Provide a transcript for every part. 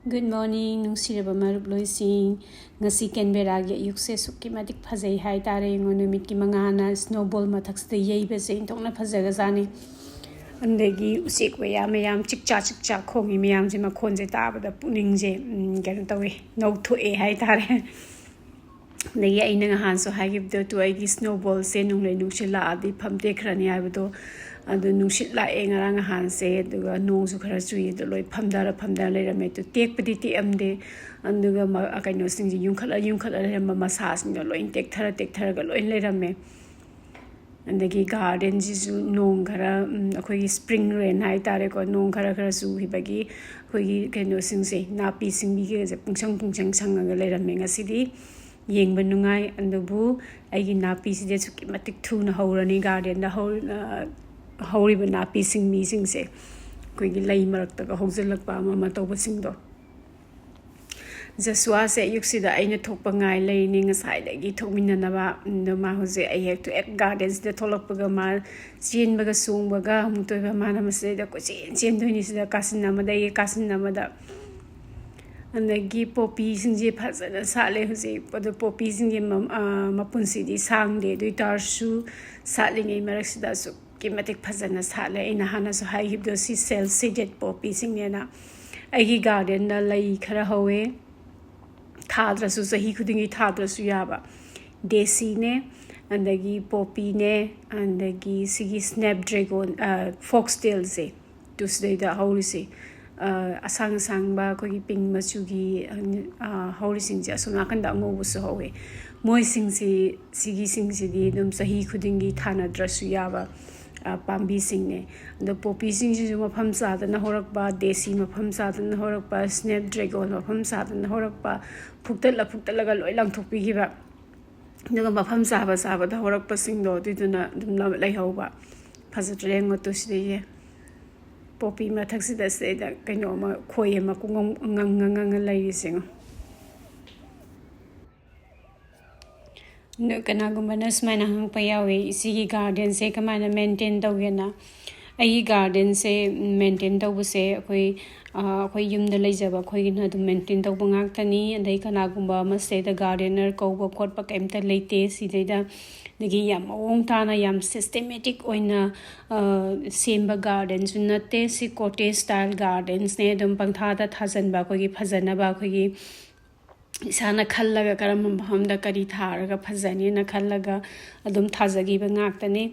Good morning, nungsiraba marup loising. Ngasi Canberra gi ayukse sukki matik phajai hai tare numit ki mangana snowball mathaksda yeiba se intokna phajaga jani. Andagi usik mayam chikcha khongi mayam je makhon je tabada puning je gano tawi no thoe hai tare. Nagi aina ngahan so hagib do to ai snowball se nunglai nuksila adi phamte khrani aibado adu nushit la engarang han se duga nongsu khara chui do loi phamdara leirame to tekpadi ti amde anduga kaino singji yungkhala lerama masa sing do loi tek thara ga loi leirame andagi garden ji nong khara akhoi spring rain hai tare ko nong khara su hibagi akhoi kaino singse napi singbi ge je pungchang sangaga leirame ngasidi yengba nungai andubu aigi napi sije sukki matik thuna horani garden da horiba napi singmi singse koigi lei marakta ga hojilakpa ama toba singdo jaswa se yuksida aina thokpa ngai lei ni ngasai dagi thokminna ba ma hoje I have to at gardens de tholakpa ma chenbaga sungbaga mutoiba mana mase da ko chen doini sida kasinna ma dai kasinna ma da andagi poppy singje phajana sale hoje podo poppy singje mapunsi di sangde dui tarsu salingai maraksida su kimatik phajana sale ina hana so hai hibdo si cell seeded poppy singnena aigi garden da lai khara howe thadrasu sahi khudingi thadrasu yaba desi ne andagi poppy ne andagi sigi snapdragon foxtail se tusdei da howlisi asang ba kogi ping machugi howli singja asuna kanda ngobu so howe moi singsi sigi singsi di dum sahi khudingi thana drasu yaba pambi singne the poppy singji mafam sadana horakba desi mafam sadana horakba snapdragon mafam sadana horakba phuktala ga loi langthokpi hiba daga mafam saba da horakpa singdo diduna dum lai hoba phajatre ngoto siye poppy mathaksida se da kaino ma khoi ma ngang lai sing no kana gumbana smana hang payawe isi garden se kamana maintain tawena ai garden se maintain tawse akoi yumda leijaba khoi na du maintain tawba ngaktani andai kana gumba ma se da gardener koba khotpa kaimta leite sideida dagi yam ong tana yam systematic oina semba gardens nate si cottage style gardens ne dum pangtha da thajan ba khoi phajana ba khoi isana khallaga karam bhamda kari tharaga phajani na khallaga adum thajagi ba ngaktani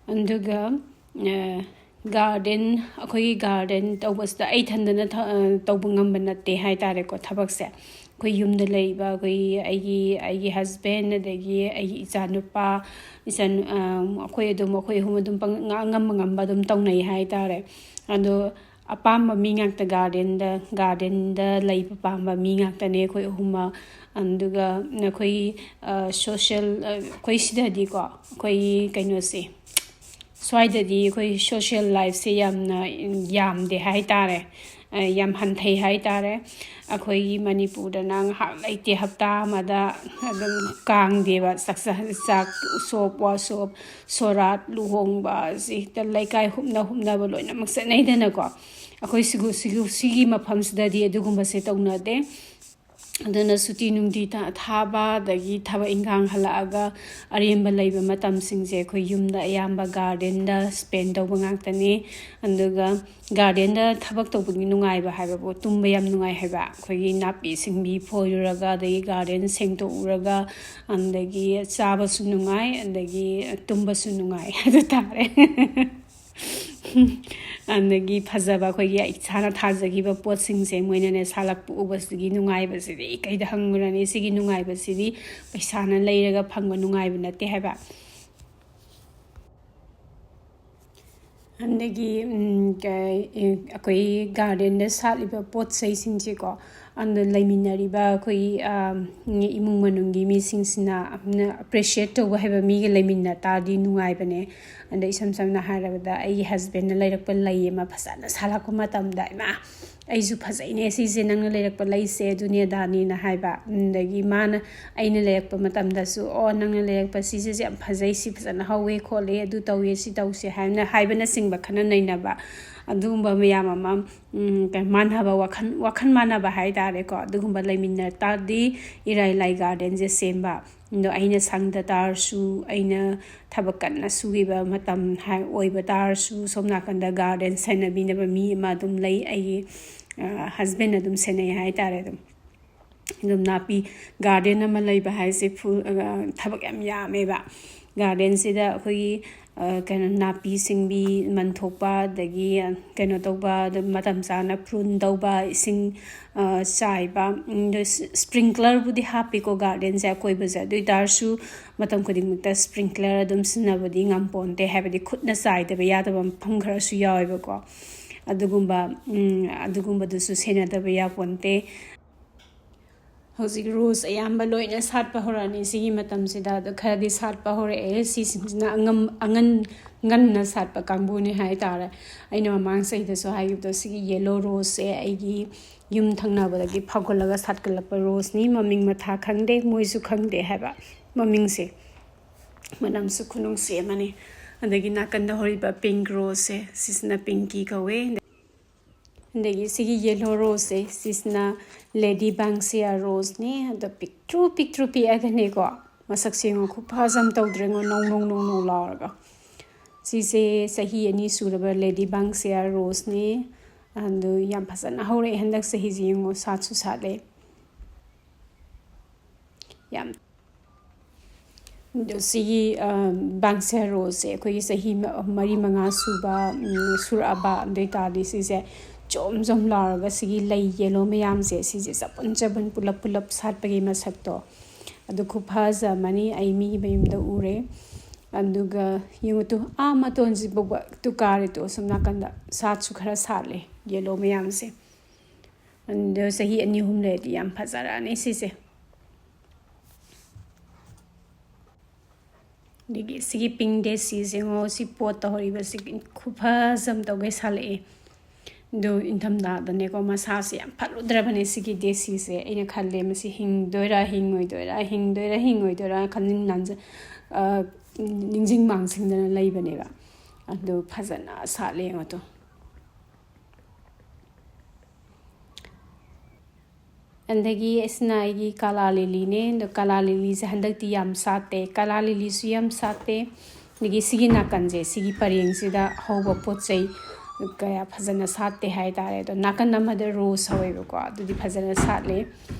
anduga garden akhoi garden tawbasta ai thandana tawbungam banate hai tare ko thabakse koi yumda leiba koi aigi husband adagi aigi ichanupa isan akhoi hum pang ngam dum tawnai hai tare ando apamba mi ngakta garden da leiba pamba mi ngakta ne khoi huma anduga khoi social khoi sidadi ko khoi kaino se swaidadi khoi social life se yamde hai tare yam hanthai hai tare akhoi manipur da nang hak laite hapta mada adum kang deba saksa sak sop sorat luhong ba si ta laikai humna ba loina maksa nei dana ko akhoi sigi mafam sidadi adugumba se tawna de adana suti nungdi thaba dagi thaba ingang halaga aremba leiba matam singje khoi yumda ayamba garden da spend tawba ngaktani anduga garden da thabak tawbungi nungai ba haiba bo tumba yam nungai haiba khoi napi singbi phoyuraga dagi garden sengto uraga andagi chaba su nungai andagi tumba su nungai adu tare andagi phajaba khoi ya ichana thajagi ba pot singse moina ne salak pu ubasigi nungai ba sidi kaida hangurani sigi nungai ba sidi paisa na leiraga phangba nungai ba nate haba andagi akoi garden da saliba pot sai singje ko and laiminari ba khoi imung manungi mi singsina appreciate to haba mi ge laiminna ta di nungai bane and isam samna harabada ai husband na lairakpa lai ma phasana salakpa matam da ma aisu phajaine si je nang lairakpa lai se dunia dani na haiba ndagi mana aina lairakpa matam da su o nang lairakpa si je am phajai si phajana hawe khole adu tawe si tawse haina haibana singba khana naina ba ꯑꯗꯨꯒꯨꯝꯕ ꯃꯌꯥꯝ ꯑꯃ ꯃꯥꯟꯅꯕ ꯋꯥꯈꯜ ꯃꯥꯟꯅꯕ ꯍꯥꯏꯇꯥꯔꯦꯀꯣ ꯑꯗꯨꯒꯨꯝꯕ ꯂꯩꯃꯤꯟꯅ ꯇꯥꯔꯗꯤ ꯏꯔꯥꯏ ꯂꯥꯏ ꯒꯥꯔꯗꯦꯟꯁꯦ ꯁꯦꯝꯕ ꯑꯗꯣ ꯑꯩꯅ ꯁꯪꯗ ꯇꯥꯔꯁꯨ ꯑꯩꯅ ꯊꯕꯛ ꯀꯟꯅ ꯁꯨꯈꯤꯕ ꯃꯇꯝ ꯑꯣꯏꯕ ꯇꯥꯔꯁꯨ ꯁꯣꯝ ꯅꯥꯀꯟꯗ ꯒꯥꯔꯗꯦꯟ ꯁꯦꯟꯅꯕꯤꯅꯕ ꯃꯤ ꯑꯃ ꯑꯗꯨꯝ ꯂꯩ ꯑꯩꯒꯤ ꯍꯁꯕꯦꯟ ꯑꯗꯨꯝ ꯁꯦꯟꯅꯩ ꯍꯥꯏꯇꯥꯔꯦ ꯑꯗꯨꯝ ꯅꯥꯄꯤ ꯒꯥꯔꯗꯦꯟ ꯑꯃ ꯂꯩꯕ ꯍꯥꯏꯁꯦ ꯊꯕꯛ ꯌꯥꯝ ꯌꯥꯝꯃꯦꯕ ꯒꯥꯔꯗꯦꯟꯁꯤꯗ ꯑꯩꯈꯣꯏꯒꯤ ꯀꯩꯅꯣ ꯅꯥꯄꯤ ꯁꯤꯡꯕꯤ ꯃꯟꯊꯣꯛꯄ ꯑꯗꯒꯤ ꯀꯩꯅꯣ ꯇꯧꯕ ꯃꯇꯝ ꯆꯥꯅ ꯄ꯭ꯔꯨꯟ ꯇꯧꯕ ꯏꯁꯤꯡ ꯆꯥꯏꯕ ꯁ꯭ꯄ꯭ꯔꯤꯡꯀ꯭ꯂꯔꯕꯨꯗꯤ ꯍꯥꯞꯄꯤꯀꯣ ꯒꯥꯔꯗꯦꯟꯁꯦ ꯑꯀꯣꯏꯕꯁꯦ ꯑꯗꯨ ꯑꯣꯏꯇꯥꯔꯁꯨ ꯃꯇꯝ ꯈꯨꯗꯤꯡꯃꯛꯇ ꯁ꯭ꯄ꯭ꯔꯤꯡꯀ꯭ꯂꯔ ꯑꯗꯨꯝ ꯁꯤꯖꯤꯟꯅꯕꯗꯤ ꯉꯝꯄꯣꯟꯇꯦ ꯍꯥꯏꯕꯗꯤ ꯈꯨꯠꯅ ꯆꯥꯏꯗꯕ ꯌꯥꯗꯕ ꯃꯐꯝ ꯈꯔꯁꯨ ꯌꯥꯎꯋꯦꯕꯀꯣ ꯑꯗꯨꯒꯨꯝꯕꯗꯨꯁꯨ ꯁꯦꯟꯅꯗꯕ ꯌꯥꯄꯣꯟꯇꯦ ꯍꯧꯖꯤꯛ ꯔꯣꯁ ꯑꯌꯥꯝꯕ ꯂꯣꯏꯅ ꯁꯥꯠꯄ ꯍꯧꯔꯛꯑꯅꯤ ꯁꯤꯒꯤ ꯃꯇꯝꯁꯤꯗ ꯑꯗꯣ ꯈꯔꯗꯤ ꯁꯥꯠꯄ ꯍꯧꯔꯛꯑꯦ ꯁꯤꯁꯤꯡꯁꯤꯅ ꯉꯟꯅ ꯁꯥꯠꯄ ꯀꯥꯡꯕꯨꯅꯤ ꯍꯥꯏꯇꯥꯔꯦ ꯑꯩꯅ ꯃꯃꯥꯡ ꯆꯍꯤꯗꯁꯨ ꯍꯥꯏꯈꯤꯕꯗꯣ ꯁꯤꯒꯤ ꯌꯦꯜꯂꯣ ꯔꯣꯁꯁꯦ ꯑꯩꯒꯤ ꯌꯨꯝ ꯊꯪꯅꯕꯗꯒꯤ ꯐꯥꯎꯒꯠꯂꯒ ꯁꯥꯠꯀꯠꯂꯛꯄ ꯔꯣꯁꯅꯤ ꯃꯃꯤꯡ ꯃꯊꯥ ꯈꯪꯗꯦ ꯃꯣꯏꯁꯨ ꯈꯪꯗꯦ ꯍꯥꯏꯕ ꯃꯃꯤꯡꯁꯦ ꯃꯅꯝꯁꯨ ꯈꯨꯅꯨꯡꯁꯤ ꯑꯃꯅꯤ ꯑꯗꯒꯤ ꯅꯥꯀꯟꯗ ꯍꯧꯔꯤꯕ ꯄꯤꯡꯛ ꯔꯣꯁꯁꯦ ꯁꯤꯁꯤꯅ ꯄꯤꯡꯀꯤ ꯀꯧꯋꯦ ꯑꯗꯒꯤ ꯁꯤꯒꯤ ꯌꯦꯜꯂꯣ ꯔꯣꯁꯁꯦ ꯁꯤꯁꯤꯅ ꯂꯦꯗꯤ ꯕꯥꯡꯁꯤꯌꯥ ꯔꯣꯁꯅꯤ ꯑꯗꯣ ꯄꯤꯛꯇ꯭ꯔꯨ ꯄꯤꯛꯑꯒꯅꯦꯀꯣ ꯃꯁꯛꯁꯦ ꯌꯦꯡꯉꯣ ꯈꯨꯐꯖ ꯑꯃ ꯇꯧꯗ꯭ꯔꯦꯉꯣ ꯅꯧ ꯂꯥꯎꯔꯒ ꯁꯤꯁꯦ ꯆꯍꯤ 2 ꯁꯨꯔꯕ ꯂꯦꯗꯤ ꯕꯥꯡꯁꯤꯌꯥ ꯔꯣꯁꯅꯤ ꯑꯗꯨ ꯌꯥꯝ ꯐꯖꯅ ꯍꯧꯔꯛꯑꯦ ꯍꯟꯗꯛ ꯆꯍꯤꯁꯦ ꯌꯦꯡꯉꯣ ꯁꯥꯠꯁꯨ ꯁꯥꯠꯂꯦ ꯌꯥꯝ ꯑꯗꯣ ꯁꯤꯒꯤ ꯕꯥꯡꯁꯤꯌꯥ ꯔꯣꯁꯁꯦ ꯑꯩꯈꯣꯏꯒꯤ ꯆꯍꯤ 4-5 ꯁꯨꯔꯛꯑꯕ ꯑꯗꯨ ꯑꯣꯏꯇꯥꯔꯗꯤ ꯁꯤꯁꯦ ꯖꯣꯝ ꯂꯥꯎꯔꯒ ꯁꯤꯒꯤ ꯂꯩ ꯌꯦꯜꯂꯣ ꯃꯌꯥꯝꯁꯦ ꯁꯤꯁꯦ ꯆꯄꯟ ꯄꯨꯂꯞ ꯁꯥꯠꯄꯒꯤ ꯃꯁꯛꯇꯣ ꯑꯗꯨ ꯈꯨꯐꯖ ꯑꯃꯅꯤ ꯑꯩ ꯃꯤꯒꯤ ꯃꯌꯨꯝꯗ ꯎꯔꯦ ꯑꯗꯨꯒ ꯌꯦꯡꯉꯨꯇꯨ ꯃꯇꯣꯟꯁꯤꯐꯥꯎꯕ ꯀꯥꯔꯦꯇꯣ ꯁꯣꯝ ꯅꯥꯀꯟꯗ ꯁꯥꯠꯁꯨ ꯈꯔ ꯁꯥꯠꯂꯦ ꯌꯦꯜꯂꯣ ꯃꯌꯥꯝꯁꯦ ꯑꯗꯣ ꯆꯍꯤ 2-3 ꯂꯩꯔꯗꯤ ꯌꯥꯝ ꯐꯖꯔꯛꯑꯅꯤ ꯁꯤꯁꯦ ꯑꯗꯒꯤ ꯁꯤꯒꯤ ꯄꯤꯡ ꯗꯦꯁꯤꯁꯦ ꯌꯦꯡꯉꯣ ꯁꯤ ꯄꯣꯠꯇ ꯍꯧꯔꯤꯕꯁꯤ ꯈꯨꯐꯖ ꯑꯃ ꯇꯧꯒꯩ ꯁꯥꯠꯂꯛꯑꯦ ꯑꯗꯣ ꯏꯪꯊꯝꯊꯥꯗꯅꯦꯀꯣ ꯃꯁꯥꯁꯦ ꯌꯥꯝ ꯐꯠꯂꯨꯗ꯭ꯔꯕꯅꯦ ꯁꯤꯒꯤ ꯗꯦꯁꯤꯁꯦ ꯑꯩꯅ ꯈꯜꯂꯦ ꯃꯁꯤ ꯍꯤꯡꯗꯣꯏꯔꯥ ꯅꯤꯡꯁꯤꯡ ꯃꯥꯡꯁꯤꯡꯗꯅ ꯂꯩꯕꯅꯦꯕ ꯑꯗꯨ ꯐꯖꯅ ꯁꯥꯠꯂꯦ ꯌꯦꯡꯉꯣꯇꯣ ꯑꯗꯒꯤ ꯑꯁꯤꯅ ꯑꯩꯒꯤ ꯀꯥꯂꯥ ꯂꯤꯂꯤꯅꯦ ꯑꯗꯣ ꯀꯥꯂꯥ ꯂꯤꯂꯤꯁꯦ ꯍꯟꯗꯛꯇꯤ ꯌꯥꯝ ꯁꯥꯠꯇꯦ ꯀꯥꯂꯥ ꯂꯤꯂꯤꯁꯨ ꯌꯥꯝ ꯁꯥꯠꯇꯦ ꯑꯗꯒꯤ ꯁꯤꯒꯤ ナカンꯁꯦ ꯁꯤꯒꯤ ꯄꯔꯦꯡꯁꯤꯗ ꯍꯧꯕ ꯄꯣꯠ ꯆꯩ ꯀꯌꯥ ꯐꯖꯅ ꯁꯥꯠꯇꯦ ꯍꯥꯏꯇꯥꯔꯦ ꯑꯗꯣ ꯅꯥꯀꯟ ꯑꯃꯗ ꯔꯣꯁ ꯍꯧꯋꯦꯕꯀꯣ ꯑꯗꯨꯗꯤ ꯐꯖꯅ ꯁꯥꯠꯂꯦ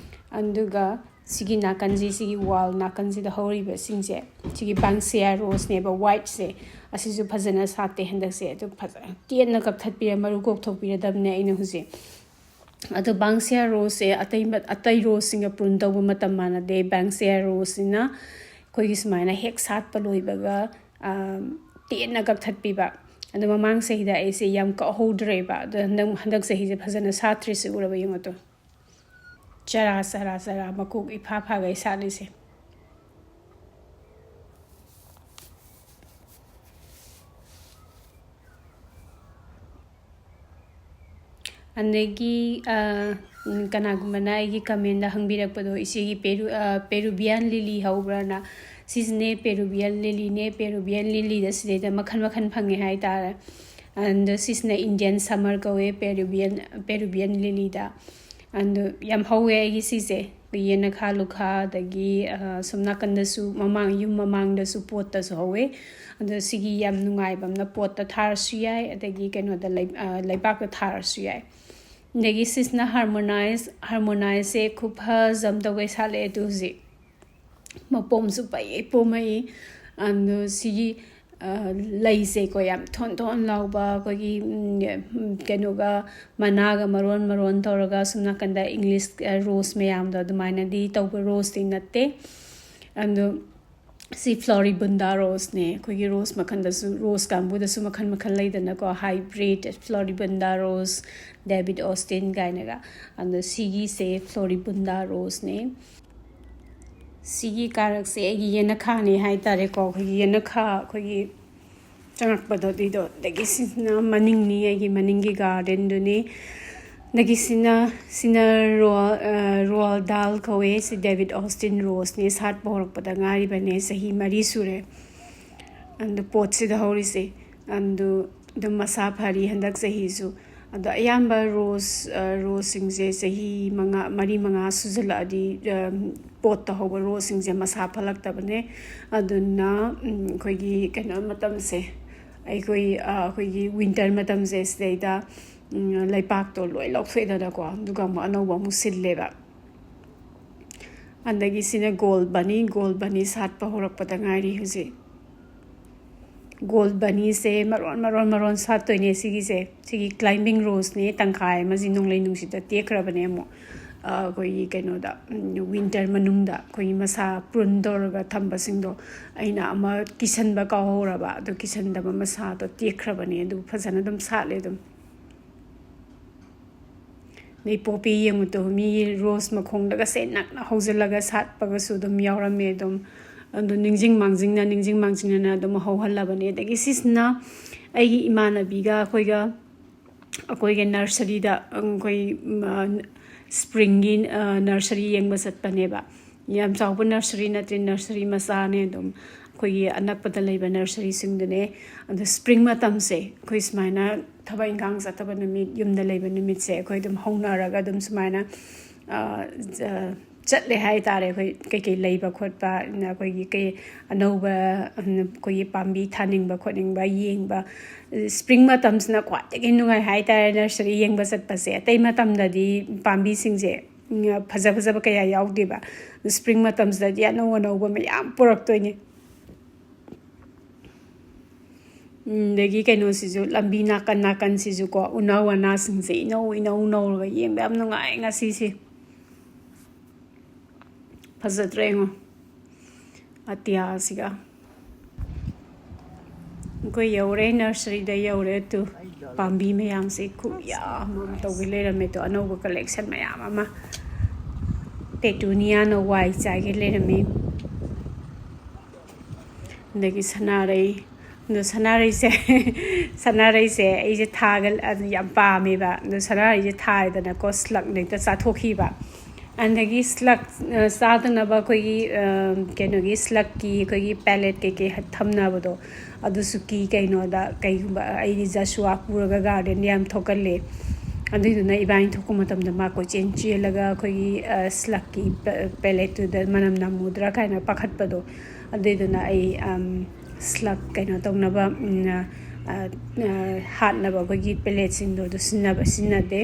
ꯑꯗꯨꯒ ꯁꯤꯒꯤ ꯅꯥꯀꯟꯁꯤ ꯁꯤꯒꯤ ꯋꯥꯜ ꯅꯥꯀꯟꯁꯤꯗ ꯍꯧꯔꯤꯕꯁꯤꯡꯁꯦ ꯁꯤꯒꯤ ꯕꯥꯡꯁꯤꯌꯥ ꯔꯣꯁꯅꯦꯕ ꯋꯥꯏꯠꯁꯦ ꯑꯁꯤꯁꯨ ꯐꯖꯅ ꯁꯥꯠꯇꯦ ꯍꯟꯗꯛꯁꯦ ꯑꯗꯨ ꯐꯖꯅ ꯇꯦꯟꯅ ꯀꯛꯊꯠꯄꯤꯔ ꯃꯔꯨ ꯀꯣꯛꯊꯣꯛꯄꯤꯔꯗꯕꯅꯦ ꯑꯩꯅ ꯍꯧꯖꯤꯛ ꯑꯗꯣ ꯕꯥꯡꯁꯤꯌꯥ ꯔꯣꯁꯁꯦ ꯑꯇꯩ ꯔꯣꯁꯁꯤꯡꯒ ꯄ꯭ꯔꯨꯟ ꯇꯧꯕ ꯃꯇꯝ ꯃꯥꯟꯅꯗꯦ ꯕꯥꯡꯁꯤꯌꯥ ꯔꯣꯁꯁꯤꯅ ꯑꯩꯈꯣꯏꯒꯤ ꯁꯨꯃꯥꯏꯅ ꯍꯦꯛ ꯁꯥꯠꯄ ꯂꯣꯏꯕꯒ ꯇꯦꯟꯅ ꯀꯛꯊꯠꯄꯤꯕ ꯑꯗꯣ ꯃꯃꯥꯡ ꯆꯍꯤꯗ ꯑꯩꯁꯦ ꯌꯥꯝ ꯀꯛꯍꯧꯗ꯭ꯔꯦꯕ ꯑꯗꯣ ꯍꯟꯗꯛ ꯆꯍꯤꯁꯦ ꯐꯖꯅ ꯁꯥꯠꯇ꯭ꯔꯤꯁꯦ ꯎꯔꯕ ꯌꯦꯡꯉꯣꯇꯣ ꯆꯔꯥ ꯃꯀꯣꯛ ꯏꯐꯥꯒꯩ ꯁꯥꯠꯂꯤꯁꯦ ꯑꯗꯒꯤ ꯀꯅꯥꯒꯨꯝꯕꯅ ꯑꯩꯒꯤ ꯀꯃꯦꯟꯗ ꯍꯪꯕꯤꯔꯛꯄꯗꯣ ꯏꯆꯦꯒꯤ ꯄꯦꯔꯨꯕꯤꯌꯥꯟ ꯂꯤꯂꯤ ꯍꯧꯕ꯭ꯔꯅ ꯁꯤꯁꯤꯅꯦ ꯄꯦꯔꯨꯕꯤꯌꯥꯟ ꯂꯤꯂꯤꯅꯦ ꯄꯦꯔꯨꯕꯤꯌꯥꯟ ꯂꯤꯂꯤꯗ ꯁꯤꯗꯩꯗ ꯃꯈꯜ ꯐꯪꯉꯦ ꯍꯥꯏꯇꯥꯔꯦ ꯑꯗꯣ ꯁꯤꯁꯤꯅ ꯏꯟꯗꯤꯌꯟ ꯁꯝꯃꯔ ꯀꯧꯋꯦ ꯄꯦꯔꯨꯕꯤꯌꯟ ꯂꯤꯂꯤꯗ ꯑꯗꯣ ꯌꯥꯝ ꯍꯧꯋꯦ ꯑꯩꯒꯤ ꯁꯤꯁꯦ ꯌꯦꯅꯈꯥ ꯂꯨꯈꯥ ꯑꯗꯒꯤ ꯁꯣꯝ ꯅꯥꯀꯟꯗꯁꯨ ꯌꯨꯝ ꯃꯃꯥꯡꯗꯁꯨ ꯄꯣꯠꯇꯁꯨ ꯍꯧꯋꯦ ꯑꯗꯣ ꯁꯤꯒꯤ ꯌꯥꯝ ꯅꯨꯡꯉꯥꯏꯕ ꯑꯃꯅ ꯄꯣꯠꯇ ꯊꯥꯔꯁꯨ ꯌꯥꯏ ꯑꯗꯒꯤ ꯀꯩꯅꯣꯗ ꯂꯩꯕꯥꯛꯇ ꯊꯥꯔꯁꯨ ꯌꯥꯏ ꯑꯗꯒꯤ ꯁꯤꯁꯤꯅ ꯍꯥꯔꯃꯣꯅꯥꯏꯖꯁꯦ ꯈꯨꯐꯖ ꯑꯃ ꯇꯧꯒꯩ ꯁꯥꯠꯂꯛꯑꯦ ꯑꯗꯨ ꯍꯧꯖꯤꯛ ꯃꯄꯣꯝꯁꯨ ꯄꯣꯝꯃꯛꯏ ꯑꯗꯣ ꯁꯤꯒꯤ ꯂꯩꯁꯦꯀꯣ ꯌꯥꯝ ꯊꯣꯟ ꯂꯥꯎꯕ ꯑꯩꯈꯣꯏꯒꯤ ꯀꯩꯅꯣꯒ ꯃꯅꯥꯒ ꯃꯔꯣꯟ ꯇꯧꯔꯒ ꯁꯨꯝ ꯅꯥꯀꯟꯗ ꯏꯪꯂꯤꯁ ꯔꯣꯁ ꯃꯌꯥꯝꯗꯣ ꯑꯗꯨꯃꯥꯏꯅꯗꯤ ꯇꯧꯕ ꯔꯣꯁꯇꯤ ꯅꯠꯇꯦ ꯑꯗꯣ ꯁꯤ ꯐ꯭ꯂꯣꯔꯤꯕꯨꯟꯗꯥ ꯔꯣꯁꯅꯦ ꯑꯩꯈꯣꯏꯒꯤ ꯔꯣꯁ ꯃꯈꯜꯗꯁꯨ ꯔꯣꯁ ꯀꯥꯡꯕꯨꯗꯁꯨ ꯃꯈꯜ ꯂꯩꯗꯅꯀꯣ ꯍꯥꯏꯕ꯭ꯔꯤड ꯐ꯭ꯂꯣꯔꯤꯕꯨꯟꯗꯥ ꯔꯣꯁ ꯗꯦꯕꯤꯠ ꯑꯣꯁꯇꯤꯟ ꯀꯥꯏꯅꯒ ꯑꯗꯣ ꯁꯤꯒꯤꯁꯦ ꯐ꯭ꯂꯣꯔꯤꯕꯨꯟꯗꯥ ꯔꯣꯁꯅꯦ ꯁꯤꯒꯤ ꯀꯥꯔꯛꯁꯦ ꯑꯩꯒꯤ ꯌꯦꯅꯈꯥꯅꯦ ꯍꯥꯏꯇꯥꯔꯦꯀꯣ ꯑꯩꯈꯣꯏꯒꯤ ꯌꯦꯅꯈꯥ ꯑꯩꯈꯣꯏꯒꯤ ꯆꯪꯉꯛꯄꯗꯣ ꯑꯗꯨꯏꯗꯣ ꯑꯗꯒꯤ ꯁꯤꯅ ꯃꯅꯤꯡꯅꯤ ꯑꯩꯒꯤ ꯃꯅꯤꯡꯒꯤ ꯒꯥꯔꯗꯦꯟꯗꯨꯅꯤ ꯑꯗꯒꯤ ꯁꯤꯅ ꯔꯣꯑꯜ ꯗꯥꯜ ꯀꯧꯋꯦ ꯁꯤ ꯗꯦꯕꯤꯠ ꯑꯣꯁꯇꯤꯟ ꯔꯣꯁꯅꯦ ꯁꯥꯠꯄ ꯍꯧꯔꯛꯄꯗ ꯉꯥꯏꯔꯤꯕꯅꯦ ꯆꯍꯤ 4 ꯁꯨꯔꯦ ꯑꯗꯨ ꯄꯣꯠꯁꯤꯗ ꯍꯧꯔꯤꯁꯦ ꯑꯗꯨ ꯑꯗꯨꯝ ꯃꯁꯥ ꯐꯔꯤ ꯍꯟꯗꯛ ꯆꯍꯤꯁꯨ ꯑꯗꯣ ꯑꯌꯥꯝꯕ ꯔꯣꯁꯁꯤꯡꯁꯦ ꯆꯍꯤ ꯃꯔꯤ ꯃꯉꯥ ꯁꯨꯖꯜꯂꯛꯑꯗꯤ ꯄꯣꯠꯇ ꯍꯧꯕ ꯔꯣꯁꯁꯤꯡꯁꯦ ꯃꯁꯥ ꯐꯠꯂꯛꯇꯕꯅꯦ ꯑꯗꯨꯅ ꯑꯩꯈꯣꯏꯒꯤ ꯀꯩꯅꯣ ꯃꯇꯝꯁꯦ ꯑꯩꯈꯣꯏꯒꯤ ꯋꯤꯟꯇꯔ ꯃꯇꯝꯁꯦ ꯁꯤꯗꯩꯗ ꯂꯩꯄꯥꯛꯇꯣ ꯂꯣꯏ ꯂꯧꯊꯣꯛꯑꯦꯗꯅꯀꯣ ꯑꯗꯨꯒ ꯑꯃꯨꯛ ꯑꯅꯧꯕ ꯑꯃꯨꯛ ꯁꯤꯜꯂꯦꯕ ꯑꯗꯒꯤ ꯁꯤꯅ ꯒꯣꯜ ꯕꯅꯤ ꯁꯥꯠꯄ ꯍꯧꯔꯛꯄꯗ ꯉꯥꯏꯔꯤ ꯍꯧꯖꯤꯛ ꯒꯣꯜ ꯕꯅꯤꯁꯦ ꯃꯔꯣꯟ ꯁꯥꯠꯇꯣꯏꯅꯦ ꯁꯤꯒꯤ ꯀ꯭ꯂꯥꯏꯝꯕꯤꯡ ꯔꯣꯁꯅꯦ ꯇꯪꯈꯥꯏ ꯑꯃꯁꯤ ꯅꯣꯡꯂꯩ ꯅꯨꯡꯁꯤꯠꯇ ꯇꯦꯛꯈ꯭ꯔꯕꯅꯦ ꯑꯃꯨꯛ ꯑꯩꯈꯣꯏꯒꯤ ꯀꯩꯅꯣꯗ ꯋꯤꯟꯇꯔ ꯃꯅꯨꯡꯗ ꯑꯩꯈꯣꯏꯒꯤ ꯃꯁꯥ ꯄ꯭ꯔꯨꯟ ꯇꯧꯔꯒ ꯊꯝꯕꯁꯤꯡꯗꯣ ꯑꯩꯅ ꯑꯃ ꯀꯤꯁꯟꯕ ꯀꯥꯎꯍꯧꯔꯕ ꯑꯗꯨ ꯀꯤꯁꯟꯗꯕ ꯃꯁꯥꯗꯣ ꯇꯦꯛꯈ꯭ꯔꯕꯅꯦ ꯑꯗꯨ ꯐꯖꯅ ꯑꯗꯨꯝ ꯁꯥꯠꯂꯦ ꯑꯗꯨꯝ ꯅꯩ ꯄꯣꯄꯤ ꯌꯦꯡꯉꯨꯇꯣ ꯃꯤꯒꯤ ꯔꯣꯁ ꯃꯈꯣꯡꯗꯒꯁꯦ ꯅꯛꯅ ꯍꯧꯖꯤꯜꯂꯒ ꯁꯥꯠꯄꯒꯁꯨ ꯑꯗꯨꯝ ꯌꯥꯎꯔꯝꯃꯦ ꯑꯗꯨꯝ ꯑꯗꯨ ꯅꯤꯡꯁꯤꯡ ꯃꯥꯡꯖꯤꯡꯅꯅ ꯑꯗꯨꯝ ꯍꯧꯍꯜꯂꯕꯅꯦ ꯑꯗꯒꯤ ꯁꯤꯁꯤꯅ ꯑꯩꯒꯤ ꯏꯃꯥꯟꯅꯕꯤꯒ ꯑꯩꯈꯣꯏꯒ ꯅꯔꯁꯔꯤꯗ ꯑꯩꯈꯣꯏ ꯁ꯭ꯄ꯭ꯔꯤꯡꯒꯤ ꯅꯔꯁꯔꯤ ꯌꯦꯡꯕ ꯆꯠꯄꯅꯦꯕ ꯌꯥꯝ ꯆꯥꯎꯕ ꯅꯔꯁꯔꯤ ꯅꯠꯇꯦ ꯅꯔꯁꯔꯤ ꯃꯆꯥꯅꯦ ꯑꯗꯨꯝ ꯑꯩꯈꯣꯏꯒꯤ ꯑꯅꯛꯄꯗ ꯂꯩꯕ ꯅꯔꯁꯔꯤꯁꯤꯡꯗꯨꯅꯦ ꯑꯗꯣ ꯁ꯭ꯄ꯭ꯔꯤꯡ ꯃꯇꯝꯁꯦ ꯑꯩꯈꯣই ꯁꯨꯃꯥꯏꯅ ꯊꯕꯛ ꯏꯪꯈꯥꯡ ꯆꯠꯇꯕ ꯅꯨꯃꯤꯠ ꯌꯨꯝꯗ ꯂꯩꯕ ꯅꯨꯃꯤꯠꯁꯦ ꯑꯩꯈꯣꯏ ꯑꯗꯨꯝ ꯍꯧꯅꯔꯒ ꯑꯗꯨꯝ ꯁꯨꯃꯥꯏꯅ ꯆꯠꯂꯦ ꯍꯥꯏꯇꯥꯔꯦ ꯑꯩꯈꯣꯏ ꯀꯩꯀꯩ ꯂꯩꯕ ꯈꯣꯠꯄ ꯑꯩꯈꯣꯏꯒꯤ ꯑꯅꯧꯕ ꯑꯩꯈꯣꯏꯒꯤ ꯄꯥꯝꯕꯤ ꯊꯥꯅꯤꯡꯕ ꯈꯣꯠꯅꯤꯡꯕ ꯌꯦꯡꯕ ꯁ꯭ꯄ꯭ꯔꯤꯡ ꯃꯇꯝꯁꯤꯅ ꯈ꯭ꯋꯥꯏꯗꯒꯤ ꯅꯨꯡꯉꯥꯏ ꯍꯥꯏꯇꯥꯔꯦ ꯅꯔꯁꯔꯤ ꯌꯦꯡꯕ ꯆꯠꯄꯁꯦ ꯑꯇꯩ ꯃꯇꯝꯗꯗꯤ ꯄꯥꯝꯕꯤꯁꯤꯡꯁꯦ ꯐꯖꯕ ꯀꯌꯥ ꯌꯥꯎꯗꯦꯕ ꯁ꯭ꯄ꯭ꯔꯤꯡ ꯃꯇꯝꯁꯤꯗꯗꯤ ꯑꯅꯧꯕ ꯃꯌꯥꯝ ꯄꯨꯔꯛꯇꯣꯏꯅꯦ ꯑꯗꯒꯤ ꯀꯩꯅꯣꯁꯤꯁꯨ ꯂꯝꯕꯤ ꯅꯥꯀꯟꯁꯤꯁꯨꯀꯣ ꯎꯅꯥ ꯋꯥꯅꯥꯁꯤꯡꯁꯦ ꯏꯅꯧ ꯅꯧꯔꯒ ꯌꯦꯡꯕ ꯌꯥꯝ ꯅꯨꯡꯉꯥꯏ ꯉꯁꯤꯁꯦ ꯐꯖꯗ꯭ꯔꯦ ꯌꯦꯡꯉꯣ ꯑꯇꯤꯌꯥꯁꯤꯒ ꯑꯩꯈꯣꯏ ꯌꯧꯔꯦ ꯅꯔꯁꯔꯤꯗ ꯌꯧꯔꯦ ꯇꯨ ꯄꯥꯝꯕꯤ ꯃꯌꯥꯝꯁꯦ ꯈꯨꯌꯥꯝ ꯑꯃ ꯇꯧꯕꯤ ꯂꯩꯔꯝꯃꯦ ꯇꯣ ꯑꯅꯧꯕ ꯀꯂꯦꯛꯁꯟ ꯃꯌꯥꯝ ꯑꯃ ꯄꯦꯇꯨꯅꯤꯌꯥꯅ ꯋꯥꯏ ꯆꯥꯏꯒꯦ ꯂꯩꯔꯝꯃꯤ ꯑꯗꯒꯤ ꯁꯅꯥꯔꯩ ꯑꯗꯣ ꯁꯅꯥꯔꯩꯁꯦ ꯑꯩꯁꯦ ꯌꯥꯝ ꯄꯥꯝꯃꯦꯕ ꯑꯗꯣ ꯁꯅꯥꯔꯩꯁꯦ ꯊꯥꯔꯦꯗꯅꯀꯣ ꯁ꯭ꯂꯛꯅ ꯍꯦꯛꯇ ꯆꯥꯊꯣꯛꯈꯤꯕ ꯑꯗꯒꯤ ꯁ꯭ꯂꯛ ꯆꯥꯗꯅꯕ ꯑꯩꯈꯣꯏꯒꯤ ꯀꯩꯅꯣꯒꯤ ꯁ꯭ꯂꯛꯀꯤ ꯑꯩꯈꯣꯏꯒꯤ ꯄꯦꯂꯦꯠ ꯀꯩꯀꯩ ꯊꯝꯅꯕꯗꯣ ꯑꯗꯨꯁꯨ ꯀꯩꯅꯣꯗ ꯀꯩꯒꯨꯝꯕ ꯑꯩꯗꯤ ꯖꯁꯨꯋꯥ ꯄꯨꯔꯒ ꯒꯥꯔꯗꯦꯟ ꯌꯥꯝ ꯊꯣꯛꯀꯜꯂꯦ ꯑꯗꯨꯏꯗꯨꯅ ꯏꯕꯥꯅꯤ ꯊꯣꯛꯄ ꯃꯇꯝꯗ ꯃꯥ ꯀꯣꯏꯆꯦꯟ ꯆꯦꯜꯂꯒ ꯑꯩꯈꯣꯏꯒꯤ ꯁ꯭ꯂꯛꯀꯤ ꯄꯦꯂꯦꯠꯇꯨꯗ ꯃꯅꯝ ꯅꯝꯃꯨꯗ꯭ꯔꯥ ꯀꯥꯏꯅ ꯄꯥꯈꯠꯄꯗꯣ ꯑꯗꯨꯏꯗꯨꯅ ꯑꯩ ꯁ꯭ꯂꯛ ꯀꯩꯅꯣ ꯇꯧꯅꯕ ꯍꯥꯠꯅꯕ ꯑꯩꯈꯣꯏꯒꯤ ꯄꯦꯂꯦꯠꯁꯤꯡꯗꯣ ꯑꯗꯨ ꯁꯤꯖꯤꯟꯅꯗꯦ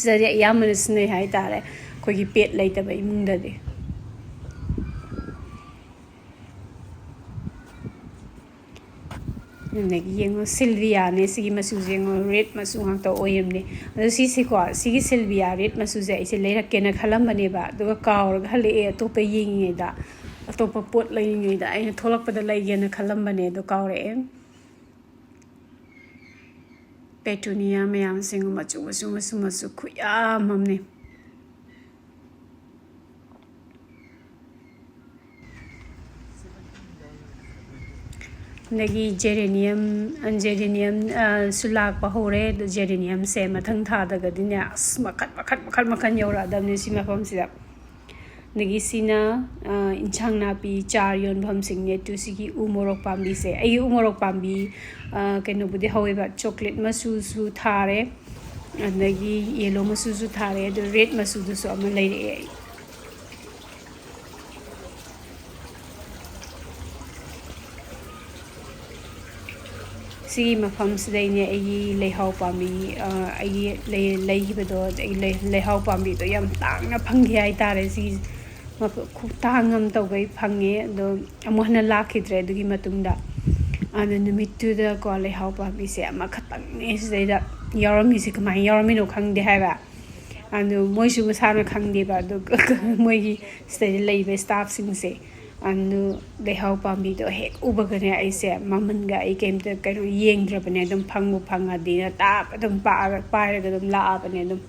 ꯁꯤꯗꯗꯤ ꯑꯌꯥꯝꯕꯅ ꯁꯤꯖꯤꯟꯅꯩ ꯍꯥꯏꯇꯥꯔꯦ ꯑꯩꯈꯣꯏꯒꯤ ꯄꯦꯠ ꯂꯩꯇꯕ ꯏꯃꯨꯡꯗꯗꯤ ꯑꯗꯒꯤ ꯌꯦꯡꯉꯣ ꯁꯤꯜꯚꯤꯌꯥꯅꯦ ꯁꯤꯒꯤ ꯃꯆꯨꯁꯦ ꯌꯦꯡꯉꯣ ꯔꯦꯗ ꯃꯆꯨ ꯉꯥꯛꯇ ꯑꯣꯏꯔꯝꯅꯦ ꯑꯗꯣ ꯁꯤꯒꯤ ꯁꯤꯜꯚꯤꯌꯥ ꯔꯦꯗ ꯃꯆꯨꯁꯦ ꯑꯩꯁꯦ ꯂꯩꯔꯛꯀꯦꯅ ꯈꯜꯂꯝꯕꯅꯦꯕ ꯑꯗꯨꯒ ꯀꯥꯎꯔꯒ ꯍꯜꯂꯛꯑꯦ ꯑꯇꯣꯞꯄ ꯌꯦꯡꯉꯤꯉꯩꯗ ꯑꯇꯣꯞꯄ ꯄꯣꯠ ꯂꯩꯔꯤꯉꯩꯗ ꯑꯩꯅ ꯊꯣꯛꯂꯛꯄꯗ ꯂꯩꯒꯦꯅ ꯈꯜꯂꯝꯕꯅꯦ ꯑꯗꯣ ꯀꯥꯎꯔꯛꯑꯦ ꯄꯦꯇꯨꯅꯤꯌꯥ ꯃꯌꯥꯝꯁꯤꯡ ꯃꯆꯨ ꯈꯨꯌꯥꯝ ꯑꯃꯅꯦ ꯑꯗꯒꯤ ꯖꯦꯔꯦꯅꯤꯌꯝꯁꯨ ꯂꯥꯛꯄ ꯍꯧꯔꯦ ꯑꯗꯣ ꯖꯦꯔꯦꯅꯤꯌꯝꯁꯦ ꯃꯊꯪ ꯊꯥꯗꯒꯗꯤꯅꯦ ꯑꯁ ꯃꯈꯟ ꯌꯧꯔꯛꯑꯗꯕꯅꯦ ꯁꯤ ꯃꯐꯝꯁꯤꯗ ꯑꯗꯒꯤ ꯁꯤꯅ ꯏꯟꯁꯥꯡ ꯅꯥꯄꯤ ꯆꯥꯔ ꯌꯣꯟꯐꯝꯁꯤꯡꯅꯦ ꯇꯨ ꯁꯤꯒꯤ ꯎ ꯃꯣꯔꯣꯛ ꯄꯥꯝꯕꯤꯁꯦ ꯑꯩꯒꯤ ꯎ ꯃꯣꯔꯣꯛ ꯄꯥꯝꯕꯤ ꯀꯩꯅꯣꯕꯨꯗꯤ ꯍꯧꯋꯦꯕ ꯆꯣꯀ꯭ꯂꯦꯠ ꯃꯆꯨꯁꯨ ꯊꯥꯔꯦ ꯑꯗꯒꯤ ꯌꯦꯜꯂꯣ ꯃꯆꯨꯁꯨ ꯊꯥꯔꯦ ꯑꯗꯣ ꯔꯦꯗ ꯃꯆꯨꯗꯨꯁꯨ ꯑꯃ ꯂꯩꯔꯛꯑꯦ ꯑꯩ ꯁꯤꯒꯤ ꯃꯐꯝꯁꯤꯗꯩꯅꯦ ꯑꯩꯒꯤ ꯂꯩꯍꯥꯎ ꯄꯥꯝꯕꯤ ꯑꯩꯒꯤ ꯂꯩꯈꯤꯕꯗꯣ ꯂꯩꯍꯥꯎ ꯄꯥꯝꯕꯤꯗꯣ ꯌꯥꯝ ꯇꯥꯡꯅ ꯐꯪꯈꯤ ꯍꯥꯏꯇꯥꯔꯦ ꯁꯤꯒꯤ ꯈꯨꯇꯥꯡ ꯑꯃ ꯇꯧꯕꯩ ꯐꯪꯉꯦ ꯑꯗꯣ ꯑꯃꯨꯛ ꯍꯟꯅ ꯂꯥꯛꯈꯤꯗ꯭ꯔꯦ ꯑꯗꯨꯒꯤ ꯃꯇꯨꯡꯗ ꯑꯗꯣ ꯅꯨꯃꯤꯠꯇꯨꯗꯀꯣ ꯂꯩꯍꯥꯎ ꯄꯥꯝꯕꯤꯁꯦ ꯑꯃꯈꯛꯇꯪꯅꯦ ꯁꯤꯗꯩꯗ ꯌꯥꯎꯔꯝꯃꯤꯁꯦ ꯀꯃꯥꯏꯅ ꯌꯥꯎꯔꯝꯃꯤꯅೋ ꯈꯪꯗे ꯍꯥꯏꯕ ꯑꯗꯣ ꯃꯣꯏꯁꯨ ꯃꯁꯥꯅ ꯈꯪꯗꯦꯕ ꯑꯗꯨꯒ ꯃꯣꯏꯒꯤ ꯁꯤꯗꯩꯗ ꯂꯩꯕ ꯁ꯭ꯇꯥꯐꯁꯤꯡꯁꯦ ꯑꯗꯨ ꯂꯩꯍꯥꯎ ꯄꯥꯝꯕꯤꯗꯣ ꯍꯦꯛ ꯎꯕꯒꯅꯦ ꯑꯩꯁꯦ ꯃꯃꯟꯒ ꯑꯩ ꯀꯩꯝꯇ ꯀꯩꯅꯣ ꯌꯦꯡꯗ꯭ꯔꯕꯅꯦ ꯑꯗꯨꯝ ꯐꯪꯉꯗꯤꯅ ꯑꯗꯨꯝ ꯄꯥꯏꯔꯒ ꯑꯗꯨꯝ ꯂꯥꯛꯑꯕꯅꯦ ꯑꯗꯨꯝ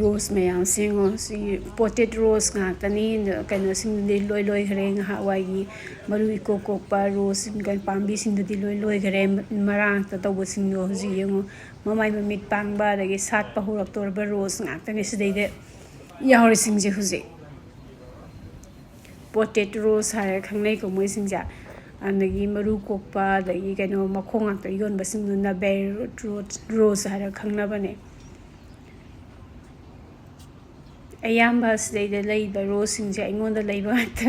ꯔꯣꯁ ꯃꯌꯥꯝꯁꯦ ꯌꯦꯡꯉꯣ ꯁꯤꯒꯤ ꯄꯣꯇꯦꯠ ꯔꯣꯁ ꯉꯥꯛꯇꯅꯤ ꯀꯩꯅꯣꯁꯤꯡꯗꯨꯗꯤ ꯂꯣꯏꯈ꯭ꯔꯦ ꯉꯍꯥꯟꯋꯥꯏꯒꯤ ꯃꯔꯨ ꯏꯀꯣꯛ ꯀꯣꯛꯄ ꯔꯣꯁ ꯄꯥꯝꯕꯤꯁꯤꯡꯗꯨꯗꯤ ꯂꯣꯏꯈ꯭ꯔꯦ ꯃꯔꯥꯡ ꯉꯥꯛꯇ ꯇꯧꯕꯁꯤꯡꯗꯣ ꯍꯧꯖꯤꯛ ꯌꯦꯡꯉꯣ ꯃꯃꯥꯏ ꯃꯃꯤꯠ ꯄꯥꯡꯕ ꯑꯗꯒꯤ ꯁꯥꯠꯄ ꯍꯧꯔꯛꯇꯧꯔꯕ ꯔꯣꯁ ꯉꯥꯛꯇꯅꯤ ꯁꯤꯗꯩꯗ ꯌꯥꯎꯔꯤꯁꯤꯡꯁꯦ ꯍꯧꯖꯤꯛ ꯄꯣꯇꯦꯠ ꯔꯣꯁ ꯍꯥꯏꯔꯒ ꯈꯪꯅꯩꯀꯣ ꯃꯣꯏꯁꯤꯡꯁꯦ ꯑꯗꯒꯤ ꯃꯔꯨ ꯀꯣꯛꯄ ꯑꯗꯒꯤ ꯀꯩꯅꯣ ꯃꯈꯣꯡ ꯉꯥꯛꯇ ꯌꯣꯟꯕꯁꯤꯡꯗꯨꯅ ꯕꯦꯔꯤ ꯔꯣꯁ ꯍꯥꯏꯔ ꯈꯪꯅꯕꯅꯦ ꯑꯌꯥꯝꯕ ꯁꯤꯗꯩꯗ ꯂꯩꯕ ꯔꯣꯁꯁꯤꯡꯁꯦ ꯑꯩꯉꯣꯟꯗ ꯂꯩꯕ ꯉꯥꯛꯇ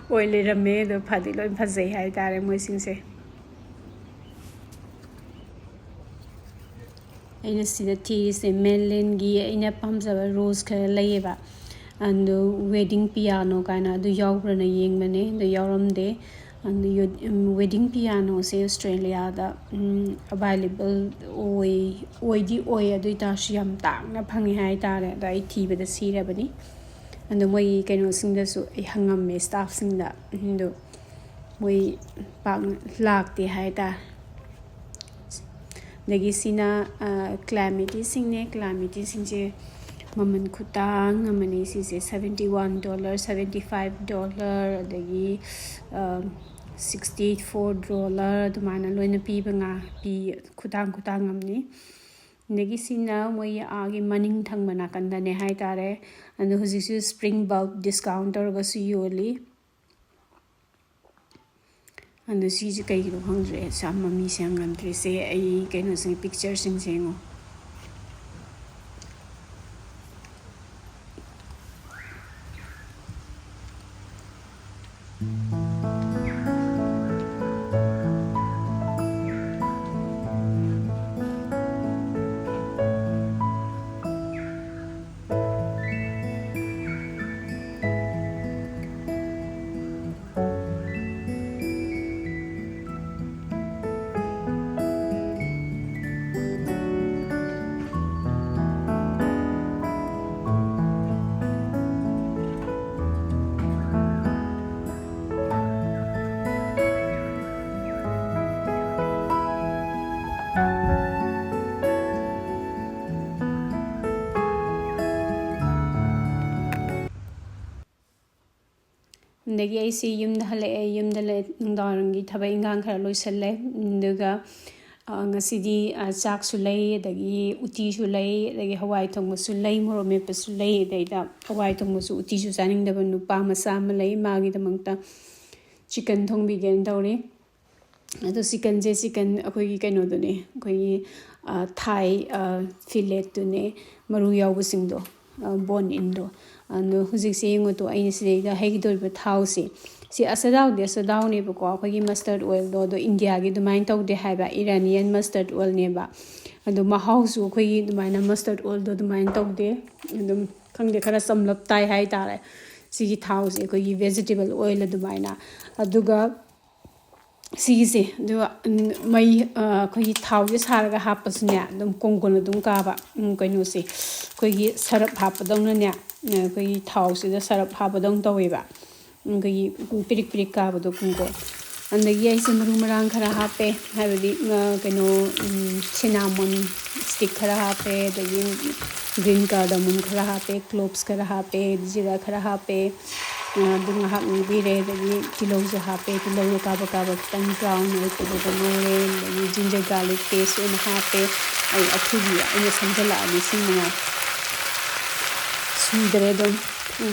ꯑꯣꯏ ꯂꯩꯔꯝꯃꯦ ꯑꯗꯣ ꯐꯗꯤ ꯂꯣꯏ ꯐꯖꯩ ꯍꯥꯏꯇꯥꯔꯦ ꯃꯣꯏꯁꯤꯡꯁꯦ ꯑꯩꯅ ꯁꯤꯗ ꯊꯤꯔꯤꯁꯦ ꯃꯦꯟꯂꯦꯟꯒꯤ ꯑꯩꯅ ꯄꯥꯝꯖꯕ ꯔꯣꯁ ꯈꯔ ꯂꯩꯌꯦꯕ ꯑꯗꯣ ꯋꯦꯗꯤꯡ ꯄꯤꯌꯥꯅꯣ ꯀꯥꯏꯅ ꯑꯗꯨ ꯌꯥꯎꯕ꯭ꯔꯅ ꯌꯦꯡꯕꯅꯦ ꯑꯗꯣ ꯌꯥꯎꯔꯝꯗꯦ ꯑꯗꯨ ꯋꯦꯗꯤꯡ ꯄꯤꯌꯥꯅꯣꯁꯦ ꯑꯁꯇ꯭ꯔꯦꯂꯤꯌꯥꯗ ꯑꯦꯕꯥꯏꯂꯦꯕꯜ ꯑꯣꯏꯗꯤ ꯑꯣꯏ ꯑꯗꯨ ꯑꯣꯏꯇꯥꯔꯁꯨ ꯌꯥꯝ ꯇꯥꯡꯅ ꯐꯪꯉꯦ ꯍꯥꯏꯇꯥꯔꯦ ꯑꯗꯣ ꯑꯩ ꯊꯤꯕꯗ ꯁꯤꯔꯕꯅꯤ ꯑꯗꯣ ꯃꯣꯏ ꯀꯩꯅꯣꯁꯤꯡꯗꯁꯨ ꯑꯩ ꯍꯪꯉꯝꯃꯦ ꯁ꯭ꯇꯥꯐꯁꯤꯡꯗ ꯑꯗꯣ ꯃꯣꯏ ꯄꯥꯛꯅ ꯂꯥꯛꯇꯦ ꯍꯥꯏꯇꯥꯔꯦ ꯑꯗꯒꯤ ꯁꯤꯅ ꯀ꯭ꯂꯥꯏꯃꯦꯇꯤꯁꯤꯡꯅꯦ ꯀ꯭ꯂꯥꯏꯃꯦꯇꯤꯁꯤꯡꯁꯦ ꯃꯃꯜ ꯈꯨꯇꯥꯡ ꯑꯃꯅꯤ ꯁꯤꯁꯦ $71 $75 ꯑꯗꯒꯤ $64 ꯑꯗꯨꯃꯥꯏꯅ ꯂꯣꯏꯅ ꯄꯤꯕ ꯈꯨꯇꯥꯡ ꯑꯃꯅꯤ ꯑꯗꯒꯤ ꯁꯤꯅ ꯃꯣꯏ ꯑꯥꯒꯤ ꯃꯅꯤꯡ ꯊꯪꯕ ꯅꯥꯀꯟꯗꯅꯦ ꯍꯥꯏꯇꯥꯔꯦ ꯑꯗꯣ ꯍꯧꯖꯤꯛꯁꯨ ꯁꯄ꯭ꯔꯤꯡ ꯕꯜꯕ ꯗꯤꯁꯀꯥꯎꯟ ꯇꯧꯔꯒꯁꯨ ꯌꯣꯜꯂꯤ ꯑꯗꯣ ꯁꯤꯁꯦ ꯀꯩꯒꯤꯅꯣ ꯈꯪꯗ꯭ꯔꯦ ꯌꯥꯝ ꯃꯃꯤꯁꯦ ꯌꯥꯝ ꯉꯝꯗ꯭ꯔꯤꯁꯦ ꯑꯩ ꯀꯩꯅꯣꯁꯤꯡ ꯄꯤꯛꯆꯔꯁꯤꯡꯁꯦ ꯌꯦꯡꯉꯣ ꯑꯗꯒꯤ ꯑꯩꯁꯤ ꯌꯨꯝꯗ ꯍꯜꯂꯛꯑꯦ ꯌꯨꯝꯗ ꯅꯨꯡꯗꯥꯡꯋꯥꯏꯔꯝꯒꯤ ꯊꯕꯛ ꯏꯟꯈꯥꯡ ꯈꯔ ꯂꯣꯏꯁꯜꯂꯦ ꯑꯗꯨꯒ ꯉꯁꯤꯗꯤ ꯆꯥꯛꯁꯨ ꯂꯩ ꯑꯗꯒꯤ ꯎꯇꯤꯁꯨ ꯂꯩ ꯑꯗꯒꯤ ꯍꯋꯥꯏ ꯊꯣꯡꯕꯁꯨ ꯂꯩ ꯃꯣꯔꯣꯛ ꯃꯦꯠꯄꯁꯨ ꯂꯩ ꯑꯗꯩꯗ ꯍꯋꯥꯏ ꯊꯣꯡꯕꯁꯨ ꯎꯇꯤꯁꯨ ꯆꯥꯅꯤꯡꯗꯕ ꯅꯨꯄꯥ ꯃꯆꯥ ꯑꯃ ꯂꯩ ꯃꯥꯒꯤꯗꯃꯛꯇ ꯆꯤꯀꯟ ꯊꯣꯡꯕꯤꯒꯦꯅ ꯇꯧꯔꯤ ꯑꯗꯣ ꯆꯤꯀꯟꯁꯦ ꯑꯩꯈꯣꯏꯒꯤ ꯀꯩꯅꯣꯗꯨꯅꯦ ꯑꯩꯈꯣꯏꯒꯤ ꯊꯥꯏ ꯐꯤꯂꯦꯠꯇꯨꯅꯦ ꯃꯔꯨ ꯌꯥꯎꯕꯁꯤꯡꯗꯣ ꯕꯣꯟ ꯏꯟꯗꯣ ꯑꯗꯣ ꯍꯧꯖꯤꯛꯁꯦ ꯌꯦꯡꯉꯣꯇꯣ ꯑꯩꯅ ꯁꯤꯗꯩꯗ ꯍꯩꯒꯗꯧꯔꯤꯕ ꯊꯥꯎꯁꯦ ꯁꯤ ꯑꯁꯗꯥꯎꯅꯦꯕꯀꯣ ꯑꯩꯈꯣꯏꯒꯤ ꯃꯁꯇꯔꯠ ꯑꯣꯏꯜꯗꯣ ꯑꯗꯣ ꯏꯟꯗꯤꯌꯥꯒꯤ ꯑꯗꯨꯃꯥꯏꯅ ꯇꯧꯗꯦ ꯍꯥꯏꯕ ꯏꯔꯥꯅꯤꯌꯟ ꯃꯁꯇꯔꯠ ꯑꯣꯏꯜꯅꯦꯕ ꯑꯗꯣ ꯃꯍꯥꯎꯁꯨ ꯑꯩꯈꯣꯏꯒꯤ ꯑꯗꯨꯃꯥꯏꯅ ꯃꯁꯇꯔꯠ ꯑꯣꯏꯜꯗꯣ ꯑꯗꯨꯃꯥꯏꯅ ꯇꯧꯗꯦ ꯑꯗꯨꯝ ꯈꯪꯗꯦ ꯈꯔ ꯆꯝꯂꯞ ꯇꯥꯏ ꯍꯥꯏꯇꯥꯔꯦ ꯁꯤꯒꯤ ꯊꯥꯎꯁꯦ ꯑꯩꯈꯣꯏꯒꯤ ꯚꯦꯖꯤꯇꯦꯕꯜ ꯑꯣꯏꯜ ꯑꯗꯨꯃꯥꯏꯅ ꯑꯗꯨꯒ ꯁꯤꯒꯤꯁꯦ ꯑꯗꯨꯒ ꯑꯩꯈꯣꯏꯒꯤ ꯊꯥꯎꯁꯦ ꯁꯥꯔꯒ ꯍꯥꯞꯄꯁꯨꯅꯦ ꯑꯗꯨꯝ ꯀꯣꯡꯒꯣꯟ ꯑꯗꯨꯝ ꯀꯥꯕ ꯀꯩꯅꯣꯁꯦ ꯑꯩꯈꯣꯏꯒꯤ ꯁꯔꯞ ꯍꯥꯞꯄꯗꯧꯅꯅꯦ ꯑꯩꯈꯣꯏꯒꯤ ꯊꯥꯎꯁꯤꯗ ꯁꯔꯞ ꯍꯥꯞꯄꯗꯧꯅ ꯇꯧꯋꯦꯕ ꯑꯩꯈꯣꯏꯒꯤ ꯄꯤꯔꯤꯛ ꯄꯤꯔꯤꯛ ꯀꯥꯕꯗꯣ ꯀꯣꯡꯒꯣꯟ ꯑꯗꯒꯤ ꯑꯩꯁꯦ ꯃꯔꯨ ꯃꯔꯥꯡ ꯈꯔ ꯍꯥꯞꯄꯦ ꯍꯥꯏꯕꯗꯤ ꯀꯩꯅꯣ ꯁꯤꯅꯥꯃꯣꯟ ꯁ꯭ꯇꯤꯛ ꯈꯔ ꯍꯥꯞꯄꯦ ꯑꯗꯒꯤ ꯒ꯭ꯔꯤꯟ ꯀꯥꯔꯗꯥꯃꯣꯟ ꯈꯔ ꯍꯥꯞꯄꯦ ꯀ꯭ꯂꯣꯞꯁ ꯈꯔ ꯍꯥꯞꯄꯦ ꯖꯤꯔꯥ ꯈꯔ ꯍꯥꯞꯄꯦ ꯑꯗꯨ ꯉꯥꯏꯍꯥꯛ ꯉꯧꯕꯤꯔꯦ ꯑꯗꯒꯤ ꯇꯤꯜꯍꯧꯁꯨ ꯍꯥꯞꯄꯦ ꯇꯤꯜꯍꯧꯗꯣ ꯀꯥꯕ ꯈꯤꯇꯪ ꯕ꯭ꯔꯥꯎꯟ ꯑꯣꯏꯕꯗꯨꯗ ꯉꯧꯔꯦ ꯑꯗꯒꯤ ꯖꯤꯟꯖꯔ ꯒꯥꯔꯂꯤꯛ ꯄꯦꯁ ꯑꯣꯏꯅ ꯍꯥꯞꯄꯦ ꯑꯩ ꯑꯊꯨꯕꯤ ꯑꯩꯅ ꯁꯝꯖꯜꯂꯛꯑꯗꯤ ꯁꯤꯡꯅꯉꯥꯏ ꯁꯨꯗ꯭ꯔꯦ ꯑꯗꯨꯝ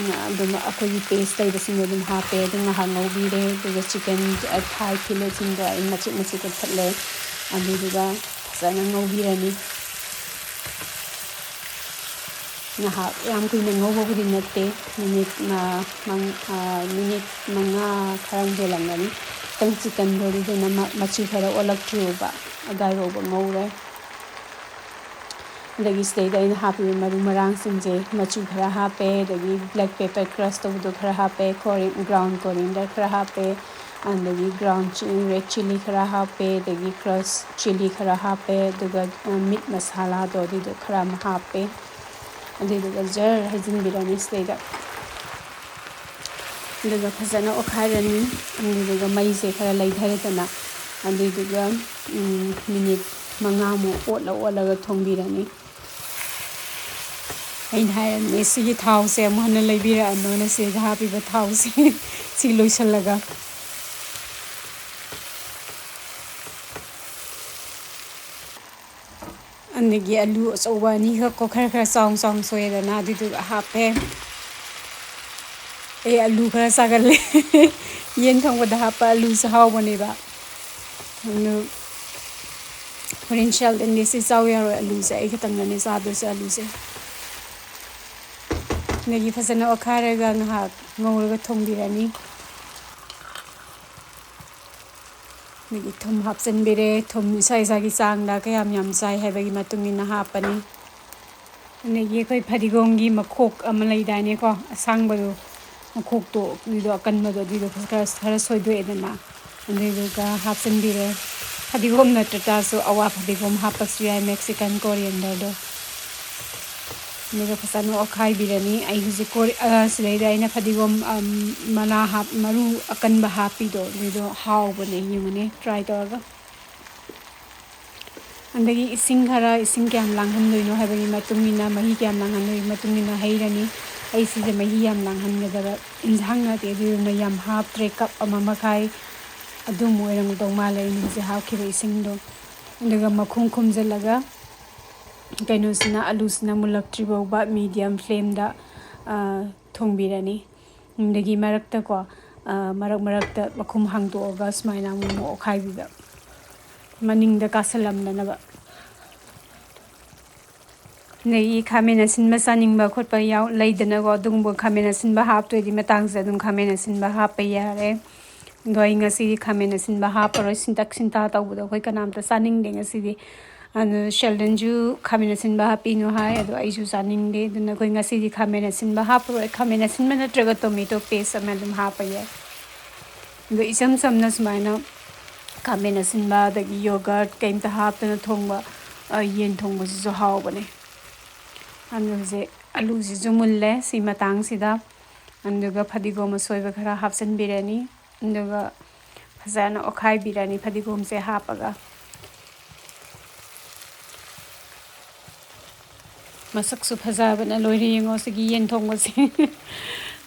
ꯑꯩꯈꯣꯏꯒꯤ ꯄꯦꯁ ꯂꯩꯕꯁꯤꯡꯗꯣ ꯑꯗꯨꯝ ꯍꯥꯞꯄꯦ ꯑꯗꯨꯝ ꯉꯥꯏꯍꯥꯛ ꯉꯧꯕꯤꯔꯦ ꯑꯗꯨꯒ ꯆꯤꯀꯟ ꯊꯥꯏ ꯐꯤꯂꯦꯠꯁꯤꯡꯗꯣ ꯑꯩ ꯃꯆꯦꯠ ꯃꯆꯦꯠ ꯀꯛꯊꯠꯂꯦ ꯑꯗꯨꯗꯨꯒ ꯐꯖꯅ ꯉꯧꯕꯤꯔꯅꯤ ꯉꯥꯏꯍꯥꯛ ꯌꯥꯝ ꯀꯨꯏꯅ ꯉꯧꯕꯕꯨꯗꯤ ꯅꯠꯇꯦ ꯃꯤꯅꯤꯠ 5 ꯈꯔ ꯍꯦꯜꯂꯝꯒꯅꯤ ꯈꯤꯇꯪ ꯆꯤꯀꯟꯗꯣ ꯑꯗꯨꯗꯨꯅ ꯃꯆꯨ ꯈꯔ ꯑꯣꯜꯂꯛꯇ꯭ꯔꯤꯕ ꯑꯗꯨꯋꯥꯏꯐꯥꯎꯕ ꯉꯧꯔꯦ ꯑꯗꯒꯤ ꯁꯤꯗꯩꯗ ꯑꯩꯅ ꯍꯥꯞꯄꯤꯕ ꯃꯔꯨ ꯃꯔꯥꯡꯁꯤꯡꯁꯦ ꯃꯆꯨ ꯈꯔ ꯍꯥꯞꯄꯦ ꯑꯗꯒꯤ ꯕ꯭ꯂꯦꯛ ꯄꯦꯄꯔ ꯀ꯭ꯔꯁ ꯇꯧꯕꯗꯣ ꯈꯔ ꯍꯥꯞꯄꯦ ꯒ꯭ꯔꯥꯎꯟ ꯀꯣꯔꯤꯌꯦꯟꯗꯔ ꯈꯔ ꯍꯥꯞꯄꯦ ꯑꯗꯒꯤ ꯒ꯭ꯔꯥꯎꯟ ꯔꯦꯗ ꯆꯤꯂꯤ ꯈꯔ ꯍꯥꯞꯄꯦ ꯑꯗꯒꯤ ꯀ꯭ꯔꯁ ꯆꯤꯂꯤ ꯈꯔ ꯍꯥꯞꯄꯦ ꯑꯗꯨꯒ ꯃꯤꯠ ꯃꯁꯥꯂꯥꯗꯣ ꯑꯗꯨꯏꯗꯣ ꯈꯔ ꯑꯃ ꯍꯥꯞꯄꯦ ꯑꯗꯨꯏꯗꯨꯒ ꯖꯔ ꯍꯩꯖꯤꯟꯕꯤꯔꯅꯤ ꯁꯤꯗꯩꯗ ꯑꯗꯨꯒ ꯐꯖꯅ ꯑꯣꯠꯈꯥꯏꯔꯅꯤ ꯑꯗꯨꯗꯨꯒ ꯃꯩꯁꯦ ꯈꯔ ꯂꯩꯊꯔꯦꯗꯅ ꯑꯗꯨꯏꯗꯨꯒ ꯃꯤꯅꯤꯠ 5 ꯑꯣꯠꯂꯒ ꯊꯣꯡꯕꯤꯔꯅꯤ ꯑꯩꯅ ꯍꯥꯏꯔꯝꯅꯦ ꯁꯤꯒꯤ ꯊꯥꯎꯁꯦ ꯑꯃꯨꯛ ꯍꯟꯅ ꯂꯩꯕꯤꯔꯛꯑꯅꯣꯅ ꯁꯤꯗ ꯍꯥꯞꯄꯤꯕ ꯊꯥꯎꯁꯦ ꯁꯤ ꯂꯣꯏꯁꯤꯜꯂꯒ ꯑꯗꯒꯤ ꯑꯂꯨ ꯑꯆꯧꯕ ꯑꯅꯤꯈꯛꯀꯣ ꯈꯔ ꯆꯥꯎꯅ ꯁꯣꯏꯔꯦꯗꯅ ꯑꯗꯨꯏꯗꯨꯒ ꯍꯥꯞꯄꯦ ꯑꯩ ꯑꯂꯨ ꯈꯔ ꯆꯥꯒꯜꯂꯦ ꯌꯦꯟ ꯊꯣꯡꯕꯗ ꯍꯥꯞꯄ ꯑꯂꯨꯁꯦ ꯍꯥꯎꯕꯅꯦꯕ ꯑꯗꯨ ꯍꯣꯔꯦꯟ ꯁꯦꯜꯗꯟꯗꯤ ꯁꯤ ꯆꯥꯎ ꯌꯥꯔꯣꯏ ꯑꯂꯨꯁꯦ ꯑꯩ ꯈꯤꯇꯪꯒꯅꯦ ꯆꯥꯗꯣꯏꯁꯦ ꯑꯂꯨꯁꯦ ꯑꯗꯒꯤ ꯐꯖꯅ ꯑꯣꯠꯈꯥꯏꯔꯒ ꯉꯥꯏꯍꯥꯛ ꯉꯧꯔꯒ ꯊꯣꯡꯕꯤꯔꯅꯤ ꯑꯗꯒꯤ ꯊꯨꯝ ꯍꯥꯞꯆꯤꯟꯕꯤꯔꯦ ꯊꯨꯝ ꯏꯁꯥ ꯏꯁꯥꯒꯤ ꯆꯥꯡꯗ ꯀꯌꯥꯝ ꯌꯥꯝ ꯆꯥꯏ ꯍꯥꯏꯕꯒꯤ ꯃꯇꯨꯡ ꯏꯟꯅ ꯍꯥꯞꯄꯅꯤ ꯑꯗꯒꯤ ꯑꯩꯈꯣꯏ ꯐꯗꯤꯒꯣꯝꯒꯤ ꯃꯈꯣꯛ ꯑꯃ ꯂꯩꯗꯥꯏꯅꯦꯀꯣ ꯑꯁꯥꯡꯕꯗꯣ ꯃꯈꯣꯛꯇꯣ ꯑꯗꯨꯗꯣ ꯑꯀꯟꯕꯗꯣ ꯑꯗꯨꯗꯣ ꯈꯔ ꯁꯣꯏꯗꯣꯛꯑꯦꯗꯅ ꯑꯗꯨꯗꯨꯒ ꯍꯥꯞꯆꯤꯟꯕꯤꯔꯦ ꯐꯗꯤꯒꯣꯝ ꯅꯠꯇ꯭ꯔꯒꯁꯨ ꯑꯋꯥ ꯐꯗꯤꯒꯣꯝ ꯍꯥꯞꯄꯁꯨ ꯌꯥꯏ ꯃꯦꯛꯁꯤꯀꯟ ꯀꯣꯔꯤꯌꯦꯟꯗꯔꯗꯣ ꯑꯗꯨꯒ ꯐꯖꯅ ꯑꯣꯠꯈꯥꯏꯕꯤꯔꯅꯤ ꯑꯩ ꯍꯧꯖꯤꯛ ꯁꯤꯗꯩꯗ ꯑꯩꯅ ꯐꯗꯤꯒꯣꯝ ꯃꯔꯨ ꯑꯀꯟꯕ ꯍꯥꯞꯄꯤꯗꯣ ꯑꯗꯨꯗꯣ ꯍꯥꯎꯕꯅꯦ ꯌꯦꯡꯉꯨꯅꯦ ꯇ꯭ꯔꯥꯏ ꯇꯧꯔꯒ ꯑꯗꯒꯤ ꯏꯁꯤꯡ ꯀꯌꯥꯝ ꯂꯥꯡꯍꯟꯗꯣꯏꯅꯣ ꯍꯥꯏꯕꯒꯤ ꯃꯇꯨꯡ ꯏꯟꯅ ꯃꯍꯤ ꯀꯌꯥꯝ ꯂꯥꯡꯍꯟꯗꯣꯏꯒꯤ ꯃꯇꯨꯡ ꯏꯟꯅ ꯍꯩꯔꯅꯤ ꯑꯩ ꯁꯤꯁꯦ ꯃꯍꯤ ꯌꯥꯝ ꯂꯥꯡꯍꯟꯒꯗꯕ ꯏꯟꯁꯥꯡ ꯅꯠꯇꯦ ꯑꯗꯨꯗꯨꯅ ꯌꯥꯝ ꯍꯥꯞꯇ꯭ꯔꯦ ꯀꯞ 1.5 ꯑꯗꯨꯝ ꯑꯣꯏꯔꯝꯒꯗꯧ ꯃꯥꯜꯂꯦ ꯑꯩꯅ ꯍꯧꯖꯤꯛ ꯍꯥꯞꯈꯤꯕ ꯏꯁꯤꯡꯗꯣ ꯑꯗꯨꯒ ꯃꯈꯨꯝ ꯈꯨꯝꯖꯤꯜꯂꯒ ꯀꯩꯅꯣꯁꯤꯅ ꯑꯂꯨꯁꯤꯅ ꯃꯨꯜꯂꯛꯇ꯭ꯔꯤ ꯐꯥꯎꯕ ꯃꯤꯗꯤꯌꯝ ꯐ꯭ꯂꯦꯝꯗ ꯊꯣꯡꯕꯤꯔꯅꯤ ꯑꯗꯒꯤ ꯃꯔꯛꯇꯀꯣ ꯃꯔꯛꯇ ꯃꯈꯨꯝ ꯍꯥꯡꯗꯣꯛꯑꯒ ꯁꯨꯃꯥꯏꯅ ꯑꯃꯨꯛ ꯑꯣꯠꯈꯥꯏꯕꯤꯕ ꯃꯅꯤꯡꯗ ꯀꯥꯁꯜꯂꯝꯗꯅꯕ ꯑꯗꯒꯤ ꯈꯥꯃꯦꯟ ꯑꯁꯤꯟꯕ ꯆꯥꯅꯤꯡꯕ ꯈꯣꯠꯄ ꯂꯩꯗꯅꯀꯣ ꯑꯗꯨꯒꯨꯝꯕ ꯈꯥꯃꯦꯟ ꯑꯁꯤꯟꯕ ꯍꯥꯞꯇꯣꯏꯗꯤ ꯃꯇꯥꯡꯁꯤꯗ ꯑꯗꯨꯝ ꯈꯥꯃꯦꯟ ꯑꯁꯤꯟꯕ ꯍꯥꯞꯄ ꯌꯥꯔꯦ ꯑꯗꯣ ꯑꯩ ꯉꯁꯤꯗꯤ ꯈꯥꯃꯦꯟ ꯑꯁꯤꯟꯕ ꯍꯥꯞꯄꯔꯣꯏ ꯁꯤꯟꯇꯛ ꯁꯤꯟꯇꯥ ꯇꯧꯕꯗꯣ ꯑꯩꯈꯣꯏ ꯀꯅꯥꯝꯇ ꯆꯥꯅꯤꯡꯗꯦ ꯉꯁꯤꯗꯤ ꯑꯗꯨ ꯁꯦꯜꯗꯟꯁꯨ ꯈꯥꯃꯦꯟ ꯑꯁꯤꯟꯕ ꯍꯥꯞꯄꯤꯅꯣ ꯍꯥꯏ ꯑꯗꯣ ꯑꯩꯁꯨ ꯆꯥꯅꯤꯡꯗꯦ ꯑꯗꯨꯅ ꯑꯩꯈꯣꯏ ꯉꯁꯤꯗꯤ ꯈꯥꯃꯦꯟ ꯑꯁꯤꯟꯕ ꯍꯥꯞꯄꯔꯣꯏ ꯈꯥꯃꯦꯟ ꯑꯁꯤꯟꯕ ꯅꯠꯇ꯭ꯔꯒ ꯇꯣꯃꯦꯇꯣ ꯄꯦꯁ ꯑꯃ ꯑꯗꯨꯝ ꯍꯥꯞꯄ ꯌꯥꯏ ꯑꯗꯣ ꯏꯆꯝ ꯆꯝꯅ ꯁꯨꯃꯥꯏꯅ ꯈꯥꯃꯦꯟ ꯑꯁꯤꯟꯕ ꯑꯗꯒꯤ ꯌꯣꯒꯔꯠ ꯀꯩꯝꯇ ꯍꯥꯞꯇꯅ ꯊꯣꯡꯕ ꯌꯦꯟ ꯊꯣꯡꯕꯁꯤꯁꯨ ꯍꯥꯎꯕꯅꯦ ꯑꯗꯨ ꯍꯧꯖꯤꯛ ꯑꯂꯨꯁꯤꯁꯨ ꯃꯨꯜꯂꯦ ꯁꯤ ꯃꯇꯥꯡꯁꯤꯗ ꯑꯗꯨꯒ ꯐꯗꯤꯒꯣꯝ ꯑꯁꯣꯏꯕ ꯈꯔ ꯍꯥꯞꯆꯤꯟꯕꯤꯔꯅꯤ ꯑꯗꯨꯒ ꯐꯖꯅ ꯑꯣꯠꯈꯥꯏꯕꯤꯔꯅꯤ ꯐꯗꯤꯒꯣꯝꯁꯦ ꯍꯥꯞꯄꯒ ꯃꯁꯛꯁꯨ ꯐꯖꯕꯅ ꯂꯣꯏꯔꯦ ꯌꯦꯡꯉꯣ ꯁꯤꯒꯤ ꯌꯦꯟ ꯊꯣꯡꯕꯁꯦ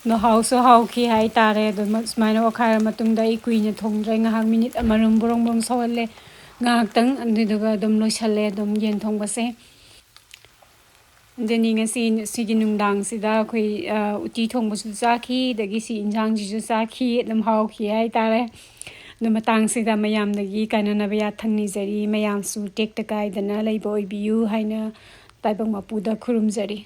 ꯑꯗꯣ ꯍꯥꯎꯁꯨ ꯍꯥꯎꯈꯤ ꯍꯥꯏꯇꯥꯔꯦ ꯑꯗꯣ ꯁꯨꯃꯥꯏꯅ ꯑꯣꯠꯈꯥꯏꯔ ꯃꯇꯨꯡꯗ ꯑꯩ ꯀꯨꯏꯅ ꯊꯣꯡꯗ꯭ꯔꯦ ꯉꯥꯏꯍꯥꯛ ꯃꯤꯅꯤꯠ ꯑꯃꯔꯣꯝ ꯕ꯭ꯔꯣꯡ ꯕ꯭ꯔꯣꯡ ꯁꯧꯍꯜꯂꯦ ꯉꯥꯏꯍꯥꯛꯇꯪ ꯑꯗꯨꯗꯨꯒ ꯑꯗꯨꯝ ꯂꯣꯏꯁꯜꯂꯦ ꯑꯗꯨꯝ ꯌꯦꯟ ꯊꯣꯡꯕꯁꯦ ꯑꯗꯨꯅꯤ ꯉꯁꯤ ꯁꯤꯒꯤ ꯅꯨꯡꯗꯥꯡꯁꯤꯗ ꯑꯩꯈꯣꯏ ꯎꯇꯤ ꯊꯣꯡꯕꯁꯨ ꯆꯥꯈꯤ ꯑꯗꯒꯤ ꯁꯤ ꯏꯟꯁꯥꯡꯁꯤꯁꯨ ꯆꯥꯈꯤ ꯑꯗꯨꯝ ꯍꯥꯎꯈꯤ ꯍꯥꯏꯇꯥꯔꯦ ꯑꯗꯨ ꯃꯇꯥꯡꯁꯤꯗ ꯃꯌꯥꯝꯗꯒꯤ ꯀꯥꯏꯅꯅꯕ ꯌꯥꯊꯪ ꯅꯤꯖꯔꯤ ꯃꯌꯥꯝꯁꯨ ꯇꯦꯛꯇ ꯀꯥꯏꯗꯅ ꯂꯩꯕ ꯑꯣꯏꯕꯤꯌꯨ ꯍꯥꯏꯅ ꯇꯥꯏꯕꯪ ꯃꯄꯨꯗ ꯈꯨꯔꯨꯝꯖꯔꯤ